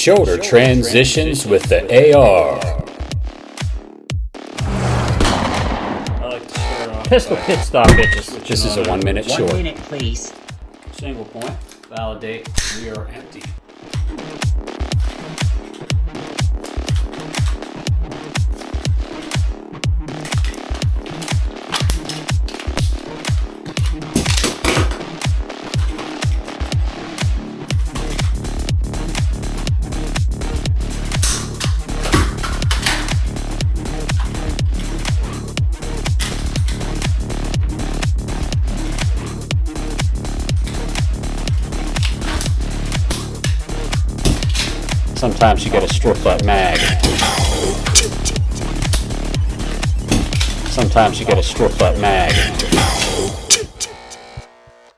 Shoulder transitions with the AR. I like to start off Pistol pit stop, bitches. This is a 1 minute 1 short. minute, please. Single point. Validate. We are empty. Sometimes you gotta strip that mag. Sometimes you gotta strip that mag.